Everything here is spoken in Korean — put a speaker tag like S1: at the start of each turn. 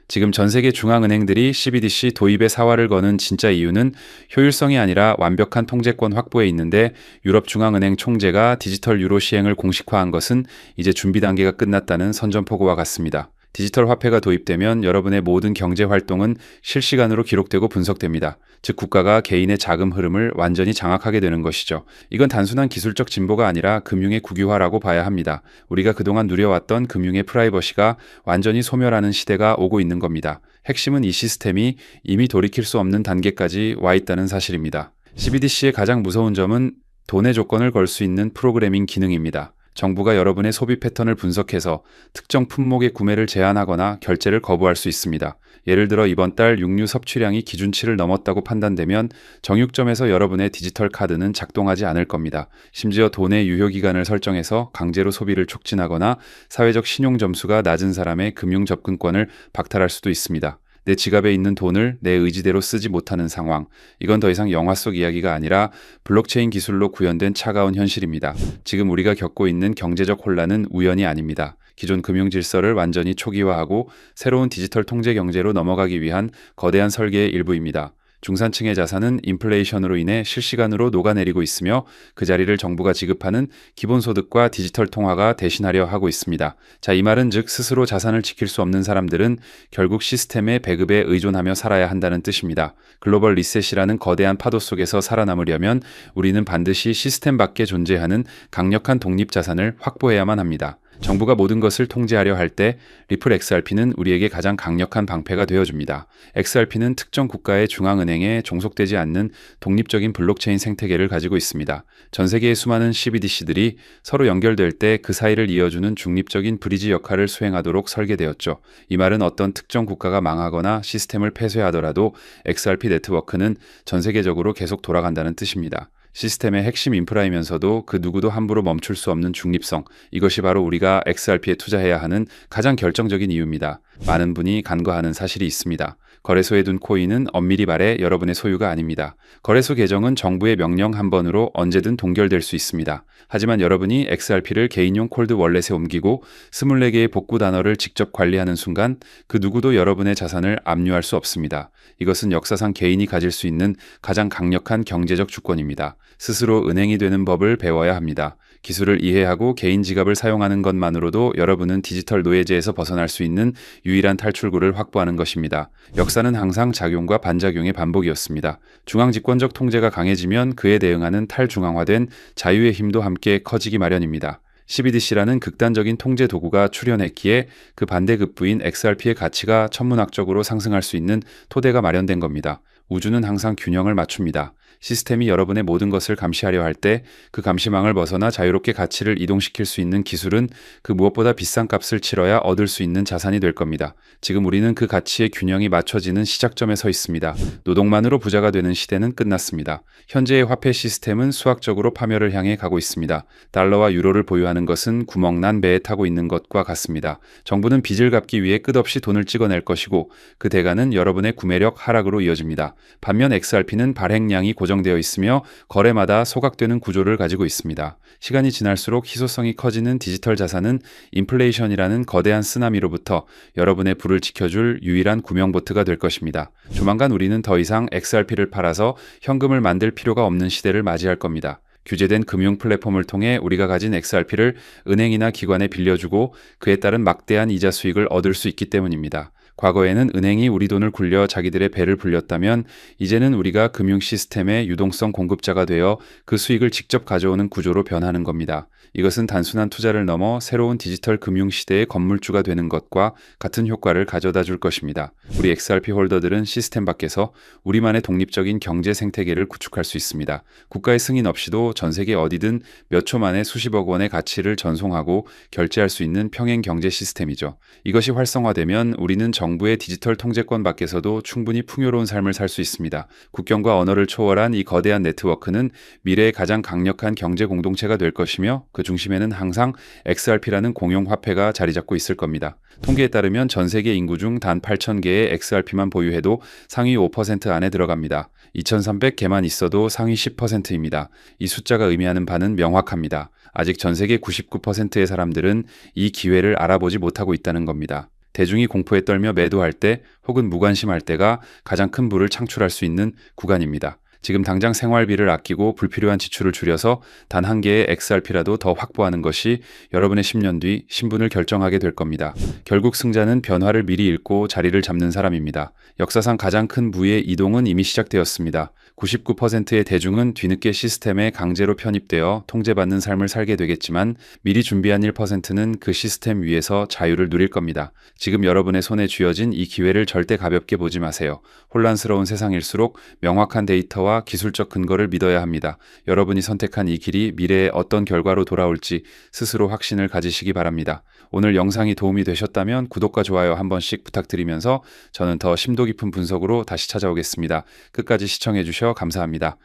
S1: 지금 전 세계 중앙은행들이 CBDC 도입에 사활을 거는 진짜 이유는 효율성이 아니라 완벽한 통제권 확보에 있는데, 유럽 중앙은행 총재가 디지털 유로 시행을 공식화한 것은 이제 준비 단계가 끝났다는 선전포고와 같습니다. 디지털 화폐가 도입되면 여러분의 모든 경제 활동은 실시간으로 기록되고 분석됩니다. 즉, 국가가 개인의 자금 흐름을 완전히 장악하게 되는 것이죠. 이건 단순한 기술적 진보가 아니라 금융의 국유화라고 봐야 합니다. 우리가 그동안 누려왔던 금융의 프라이버시가 완전히 소멸하는 시대가 오고 있는 겁니다. 핵심은 이 시스템이 이미 돌이킬 수 없는 단계까지 와 있다는 사실입니다. CBDC의 가장 무서운 점은 돈의 조건을 걸 수 있는 프로그래밍 기능입니다. 정부가 여러분의 소비 패턴을 분석해서 특정 품목의 구매를 제한하거나 결제를 거부할 수 있습니다. 예를 들어 이번 달 육류 섭취량이 기준치를 넘었다고 판단되면 정육점에서 여러분의 디지털 카드는 작동하지 않을 겁니다. 심지어 돈의 유효기간을 설정해서 강제로 소비를 촉진하거나 사회적 신용 점수가 낮은 사람의 금융 접근권을 박탈할 수도 있습니다. 내 지갑에 있는 돈을 내 의지대로 쓰지 못하는 상황. 이건 더 이상 영화 속 이야기가 아니라 블록체인 기술로 구현된 차가운 현실입니다. 지금 우리가 겪고 있는 경제적 혼란은 우연이 아닙니다. 기존 금융 질서를 완전히 초기화하고 새로운 디지털 통제 경제로 넘어가기 위한 거대한 설계의 일부입니다. 중산층의 자산은 인플레이션으로 인해 실시간으로 녹아내리고 있으며, 그 자리를 정부가 지급하는 기본소득과 디지털 통화가 대신하려 하고 있습니다. 자, 이 말은 즉 스스로 자산을 지킬 수 없는 사람들은 결국 시스템의 배급에 의존하며 살아야 한다는 뜻입니다. 글로벌 리셋이라는 거대한 파도 속에서 살아남으려면 우리는 반드시 시스템 밖에 존재하는 강력한 독립자산을 확보해야만 합니다. 정부가 모든 것을 통제하려 할 때 리플 XRP는 우리에게 가장 강력한 방패가 되어줍니다. XRP는 특정 국가의 중앙은행에 종속되지 않는 독립적인 블록체인 생태계를 가지고 있습니다. 전 세계의 수많은 CBDC들이 서로 연결될 때 그 사이를 이어주는 중립적인 브리지 역할을 수행하도록 설계되었죠. 이 말은 어떤 특정 국가가 망하거나 시스템을 폐쇄하더라도 XRP 네트워크는 전 세계적으로 계속 돌아간다는 뜻입니다. 시스템의 핵심 인프라이면서도 그 누구도 함부로 멈출 수 없는 중립성, 이것이 바로 우리가 XRP에 투자해야 하는 가장 결정적인 이유입니다. 많은 분이 간과하는 사실이 있습니다. 거래소에 둔 코인은 엄밀히 말해 여러분의 소유가 아닙니다. 거래소 계정은 정부의 명령 한 번으로 언제든 동결될 수 있습니다. 하지만 여러분이 XRP를 개인용 콜드 월렛에 옮기고 24개의 복구 단어를 직접 관리하는 순간 그 누구도 여러분의 자산을 압류할 수 없습니다. 이것은 역사상 개인이 가질 수 있는 가장 강력한 경제적 주권입니다. 스스로 은행이 되는 법을 배워야 합니다. 기술을 이해하고 개인 지갑을 사용하는 것만으로도 여러분은 디지털 노예제에서 벗어날 수 있는 유일한 탈출구를 확보하는 것입니다. 역사는 항상 작용과 반작용의 반복이었습니다. 중앙집권적 통제가 강해지면 그에 대응하는 탈중앙화된 자유의 힘도 함께 커지기 마련입니다. CBDC라는 극단적인 통제 도구가 출현했기에 그 반대급부인 XRP의 가치가 천문학적으로 상승할 수 있는 토대가 마련된 겁니다. 우주는 항상 균형을 맞춥니다. 시스템이 여러분의 모든 것을 감시하려 할 때 그 감시망을 벗어나 자유롭게 가치를 이동시킬 수 있는 기술은 그 무엇보다 비싼 값을 치러야 얻을 수 있는 자산이 될 겁니다. 지금 우리는 그 가치의 균형이 맞춰지는 시작점에 서 있습니다. 노동만으로 부자가 되는 시대는 끝났습니다. 현재의 화폐 시스템은 수학적으로 파멸을 향해 가고 있습니다. 달러와 유로를 보유하는 것은 구멍난 배에 타고 있는 것과 같습니다. 정부는 빚을 갚기 위해 끝없이 돈을 찍어낼 것이고 그 대가는 여러분의 구매력 하락으로 이어집니다. 반면 XRP는 발행량이 고정되어 있으며 거래마다 소각되는 구조를 가지고 있습니다. 시간이 지날수록 희소성이 커지는 디지털 자산은 인플레이션이라는 거대한 쓰나미로부터 여러분의 불을 지켜줄 유일한 구명보트가 될 것입니다. 조만간 우리는 더 이상 XRP를 팔아서 현금을 만들 필요가 없는 시대를 맞이할 겁니다. 규제된 금융 플랫폼을 통해 우리가 가진 XRP를 은행이나 기관에 빌려주고 그에 따른 막대한 이자 수익을 얻을 수 있기 때문입니다. 과거에는 은행이 우리 돈을 굴려 자기들의 배를 불렸다면 이제는 우리가 금융 시스템의 유동성 공급자가 되어 그 수익을 직접 가져오는 구조로 변하는 겁니다. 이것은 단순한 투자를 넘어 새로운 디지털 금융 시대의 건물주가 되는 것과 같은 효과를 가져다 줄 것입니다. 우리 XRP 홀더들은 시스템 밖에서 우리만의 독립적인 경제 생태계를 구축할 수 있습니다. 국가의 승인 없이도 전 세계 어디든 몇 초 만에 수십억 원의 가치를 전송하고 결제할 수 있는 평행 경제 시스템이죠. 이것이 활성화되면 우리는 정부의 디지털 통제권 밖에서도 충분히 풍요로운 삶을 살 수 있습니다. 국경과 언어를 초월한 이 거대한 네트워크는 미래의 가장 강력한 경제 공동체가 될 것이며 그 중심에는 항상 XRP라는 공용 화폐가 자리 잡고 있을 겁니다. 통계에 따르면 전 세계 인구 중 단 8,000개의 XRP만 보유해도 상위 5% 안에 들어갑니다. 2,300개만 있어도 상위 10%입니다. 이 숫자가 의미하는 바는 명확합니다. 아직 전 세계 99%의 사람들은 이 기회를 알아보지 못하고 있다는 겁니다. 대중이 공포에 떨며 매도할 때 혹은 무관심할 때가 가장 큰 부를 창출할 수 있는 구간입니다. 지금 당장 생활비를 아끼고 불필요한 지출을 줄여서 단 한 개의 XRP라도 더 확보하는 것이 여러분의 10년 뒤 신분을 결정하게 될 겁니다. 결국 승자는 변화를 미리 읽고 자리를 잡는 사람입니다. 역사상 가장 큰 부의 이동은 이미 시작되었습니다. 99%의 대중은 뒤늦게 시스템에 강제로 편입되어 통제받는 삶을 살게 되겠지만 미리 준비한 1%는 그 시스템 위에서 자유를 누릴 겁니다. 지금 여러분의 손에 쥐어진 이 기회를 절대 가볍게 보지 마세요. 혼란스러운 세상일수록 명확한 데이터와 기술적 근거를 믿어야 합니다. 여러분이 선택한 이 길이 미래에 어떤 결과로 돌아올지 스스로 확신을 가지시기 바랍니다. 오늘 영상이 도움이 되셨다면 구독과 좋아요 한 번씩 부탁드리면서 저는 더 심도 깊은 분석으로 다시 찾아오겠습니다. 끝까지 시청해 주셔 감사합니다.